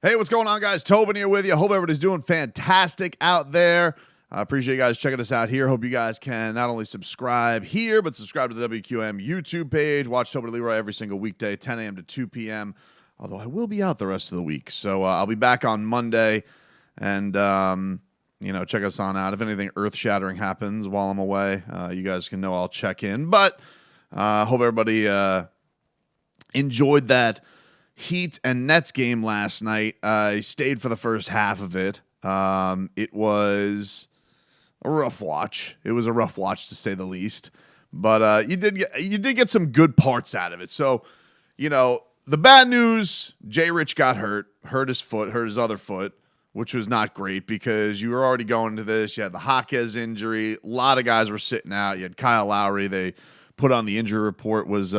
Hey, what's going on, guys? Tobin here with you. Hope everybody's doing fantastic out there. I appreciate you guys checking us out here. Hope you guys can not only subscribe here, but subscribe to the WQM YouTube page. Watch Tobin and Leroy every single weekday, 10 a.m. to 2 p.m., although I will be out the rest of the week. So I'll be back on Monday, and, check us on out. If anything earth-shattering happens while I'm away, you guys can know I'll check in. But hope everybody enjoyed that Heat and Nets game last night. I stayed for the first half of it. It was a rough watch. It was a rough watch, to say the least. But you did get some good parts out of it. So, the bad news: Jay Rich got hurt his other foot, which was not great because you were already going into this. You had the Jaquez injury. A lot of guys were sitting out. You had Kyle Lowry. They put on the injury report was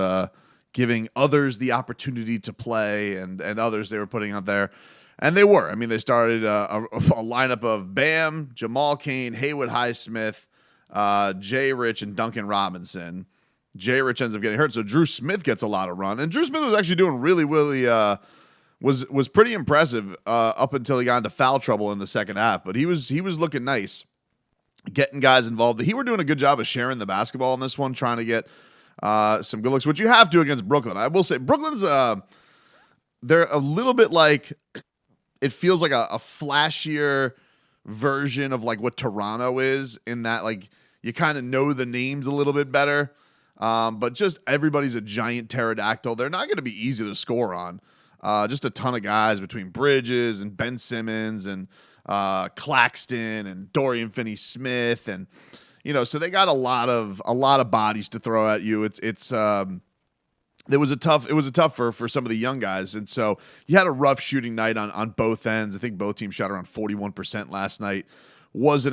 giving others the opportunity to play, and others they were putting out there. And they were. I mean, they started a lineup of Bam, Jamal Cain, Haywood Highsmith, Jay Rich, and Duncan Robinson. Jay Rich ends up getting hurt, so Drew Smith gets a lot of run. And Drew Smith was actually doing really, was pretty impressive up until he got into foul trouble in the second half. But he was looking nice, getting guys involved. He were doing a good job of sharing the basketball in this one, trying to get some good looks, which you have to against Brooklyn. I will say Brooklyn's they're a little bit like, it feels like a flashier version of like what Toronto is, in that like you kind of know the names a little bit better, but just everybody's a giant pterodactyl. They're not going to be easy to score on. Just a ton of guys between Bridges and Ben Simmons and Claxton and Dorian Finney-Smith, and so they got a lot of bodies to throw at you. It was a tough for some of the young guys, and so you had a rough shooting night on both ends. I think both teams shot around 41% last night. Wasn't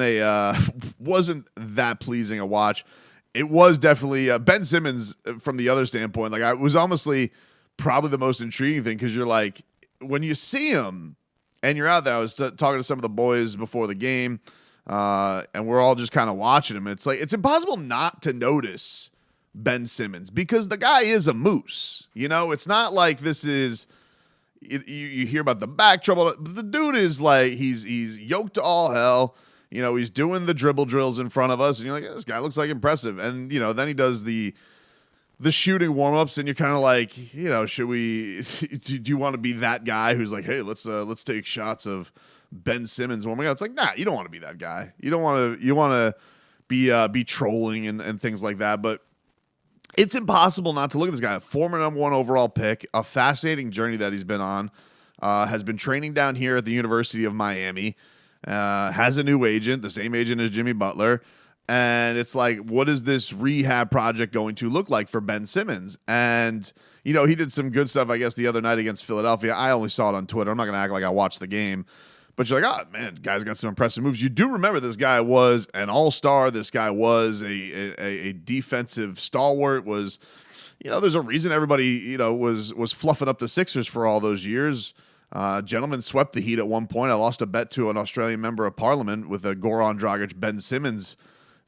that pleasing a watch. It was definitely Ben Simmons from the other standpoint. Like, it was honestly probably the most intriguing thing, because you're like, when you see him and you're out there. I was talking to some of the boys before the game. And we're all just kind of watching him. It's like, it's impossible not to notice Ben Simmons, because the guy is a moose. It's not like this is, you hear about the back trouble. The dude is like, he's yoked to all hell. He's doing the dribble drills in front of us, and you're like, this guy looks like impressive. And, then he does the shooting warm-ups, and you're kind of like, should we, do you want to be that guy who's like, hey, let's take shots of Ben Simmons warming up? It's like, nah, you don't want to be that guy. You want to be trolling and things like that. But it's impossible not to look at this guy. A former number 1 overall pick, a fascinating journey that he's been on, has been training down here at the University of Miami, has a new agent, the same agent as Jimmy Butler. And it's like, what is this rehab project going to look like for Ben Simmons? And, he did some good stuff, I guess, the other night against Philadelphia. I only saw it on Twitter. I'm not going to act like I watched the game. But you're like, oh, man, guy's got some impressive moves. You do remember this guy was an all-star. This guy was a defensive stalwart. Was, there's a reason everybody, was fluffing up the Sixers for all those years. Gentlemen swept the Heat at one point. I lost a bet to an Australian member of Parliament with a Goran Dragic, Ben Simmons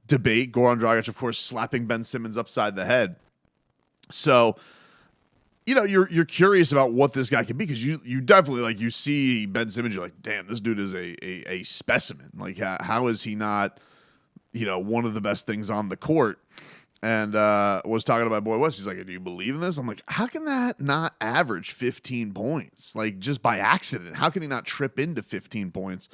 debate. Goran Dragic, of course, slapping Ben Simmons upside the head. So, you're curious about what this guy can be, because you definitely, like, you see Ben Simmons, you're like, damn, this dude is a specimen. Like, how is he not, one of the best things on the court? And was talking to my boy Wes. He's like, do you believe in this? I'm like, how can that not average 15 points? Like, just by accident. How can he not trip into 15 points?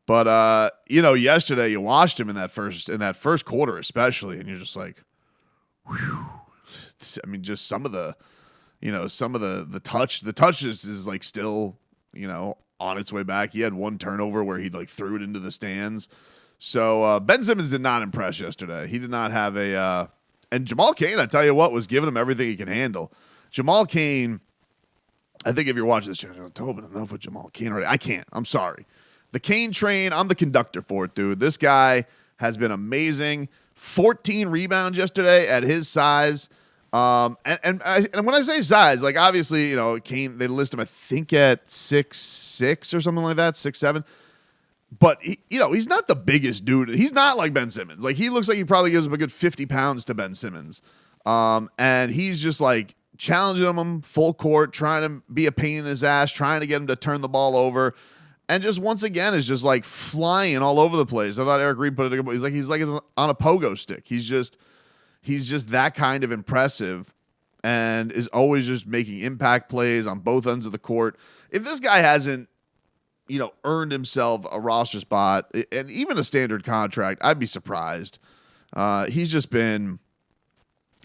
But yesterday you watched him in that first quarter especially, and you're just like, whew. I mean, just some of the touch is like still, on its way back. He had one turnover where he like threw it into the stands. So Ben Simmons did not impress yesterday. He did not have and Jamal Cain, I tell you what, was giving him everything he can handle. Jamal Cain, I think if you're watching this, you're like, Tobin, enough with Jamal Cain already. I can't. I'm sorry. The Cain train, I'm the conductor for it, dude. This guy has been amazing. 14 rebounds yesterday at his size. And when I say size, like, obviously, Cain, they list him, I think, at 6'6" or something like that, 6'7". But, he's not the biggest dude. He's not like Ben Simmons. Like, he looks like he probably gives him a good 50 pounds to Ben Simmons. And he's just, like, challenging him full court, trying to be a pain in his ass, trying to get him to turn the ball over. And just once again is just like flying all over the place. I thought Eric Reed put it. He's like on a pogo stick. He's just that kind of impressive, and is always just making impact plays on both ends of the court. If this guy hasn't, earned himself a roster spot and even a standard contract, I'd be surprised. He's just been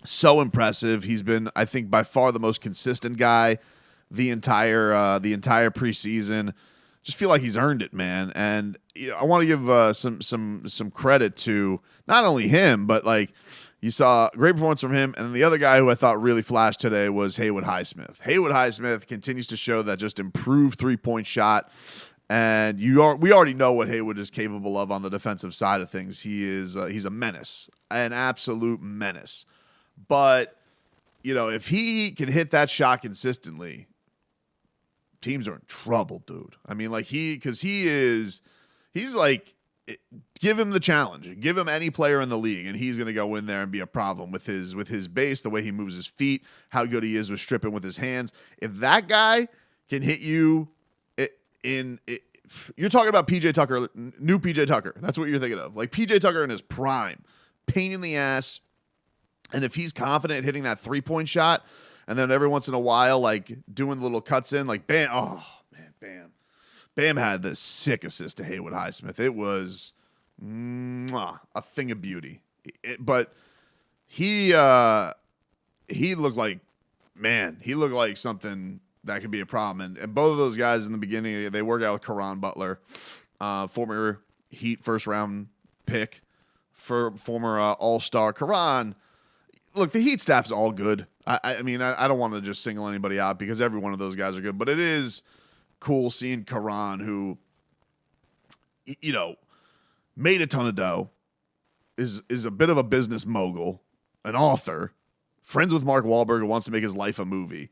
so impressive. He's been, I think, by far the most consistent guy the entire preseason. Just feel like he's earned it, man. And I want to give some credit to not only him, but like you saw a great performance from him. And then the other guy who I thought really flashed today was Haywood Highsmith. Haywood Highsmith continues to show that just improved 3-point shot. And we already know what Haywood is capable of on the defensive side of things. He's a menace, an absolute menace. But if he can hit that shot consistently, teams are in trouble, dude. I mean, like he's like, give him the challenge, give him any player in the league, and he's gonna go in there and be a problem with his base, the way he moves his feet, how good he is with stripping with his hands. If that guy can hit you you're talking about PJ Tucker, new PJ Tucker. That's what you're thinking of, like PJ Tucker in his prime, pain in the ass. And if he's confident hitting that 3-point shot, and then every once in a while, like doing the little cuts in, like Bam. Oh man, Bam had this sick assist to Haywood Highsmith. It was a thing of beauty. But he looked like something that could be a problem. And both of those guys in the beginning, they worked out with Caron Butler, former Heat first round pick, for former All-Star. Caron, look, the Heat staff's all good. I mean, I don't want to just single anybody out because every one of those guys are good, but it is cool seeing Caron, who, made a ton of dough, is a bit of a business mogul, an author, friends with Mark Wahlberg, who wants to make his life a movie.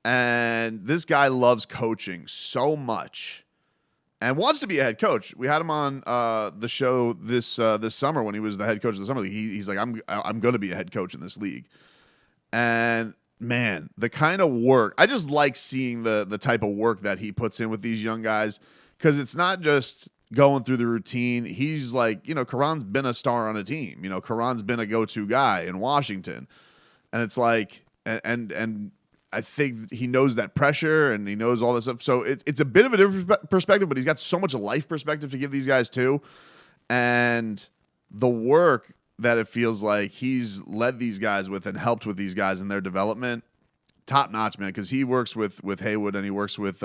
And this guy loves coaching so much and wants to be a head coach. We had him on the show this summer when he was the head coach of the summer league. He's like, I'm going to be a head coach in this league. And man, the kind of work, I just like seeing the type of work that he puts in with these young guys, because it's not just going through the routine. He's like, Caron's been a star on a team. Caron's been a go-to guy in Washington. And it's like, and I think he knows that pressure and he knows all this stuff. So it's a bit of a different perspective, but he's got so much life perspective to give these guys too. And the work that it feels like he's led these guys with and helped with these guys in their development, top notch, man. Because he works with Haywood and he works with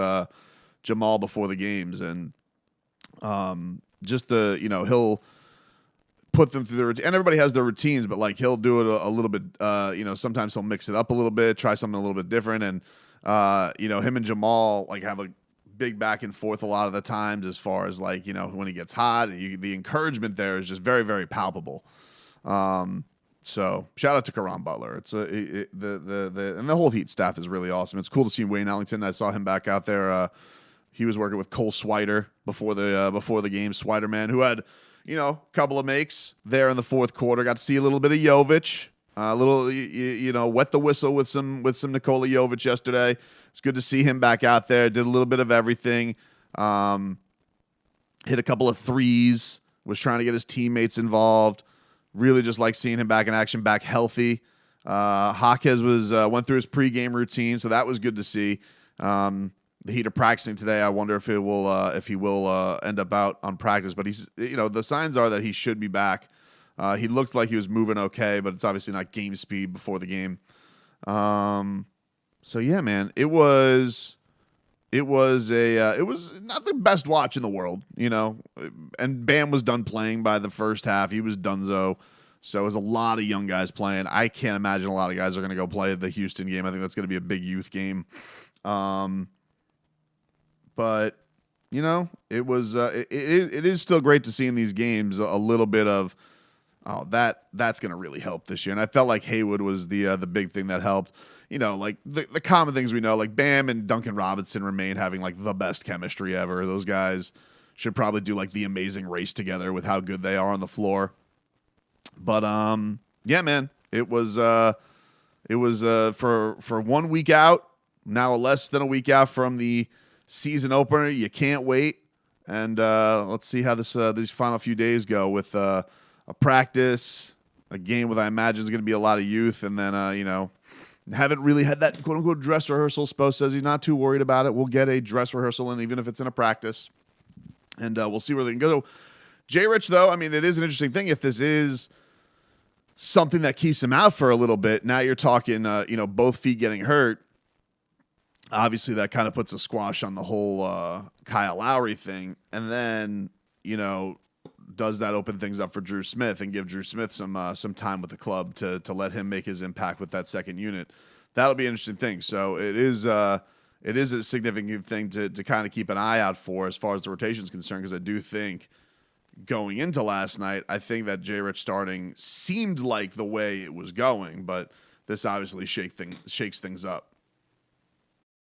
Jamal before the games, and just he'll put them through the routine. And everybody has their routines, but like he'll do it a little bit. Sometimes he'll mix it up a little bit, try something a little bit different, and him and Jamal like have a big back and forth a lot of the times as far as like when he gets hot. The encouragement there is just very, very palpable. So shout out to Caron Butler. It's and the whole Heat staff is really awesome. It's cool to see Wayne Ellington. I saw him back out there. He was working with Cole Swider before the game. Swider, man, who had a couple of makes there in the fourth quarter. Got to see a little bit of Jovic, a little wet the whistle with some Nikola Jovic yesterday. It's good to see him back out there. Did a little bit of everything. Hit a couple of threes. Was trying to get his teammates involved. Really just like seeing him back in action, back healthy. Jaquez went through his pregame routine, so that was good to see. The Heat are practicing today. I wonder if he will end up out on practice. But he's the signs are that he should be back. He looked like he was moving okay, but it's obviously not game speed before the game. So yeah, man, it was not the best watch in the world, and Bam was done playing by the first half. He was donezo. So it was a lot of young guys playing. I can't imagine a lot of guys are going to go play the Houston game. I think that's going to be a big youth game. But it was it is still great to see in these games a little bit of that's going to really help this year. And I felt like Haywood was the big thing that helped. Like the common things we know, like Bam and Duncan Robinson remain having like the best chemistry ever. Those guys should probably do like the Amazing Race together with how good they are on the floor. But yeah, man, it was It was for 1 week out, now less than a week out from the season opener. You can't wait. And let's see how these final few days go with a practice, a game with I imagine is going to be a lot of youth, and then haven't really had that quote unquote dress rehearsal. Spo says he's not too worried about it. We'll get a dress rehearsal in, even if it's in a practice, and we'll see where they can go. Jay Rich, though, I mean, it is an interesting thing if this is something that keeps him out for a little bit. Now you're talking, both feet getting hurt. Obviously, that kind of puts a squash on the whole Kyle Lowry thing. And then, does that open things up for Drew Smith and give Drew Smith some time with the club to let him make his impact with that second unit? That'll be an interesting thing. So it is a significant thing to kind of keep an eye out for as far as the rotation is concerned, because I do think going into last night, I think that Jay Rich starting seemed like the way it was going, but this obviously shakes things up.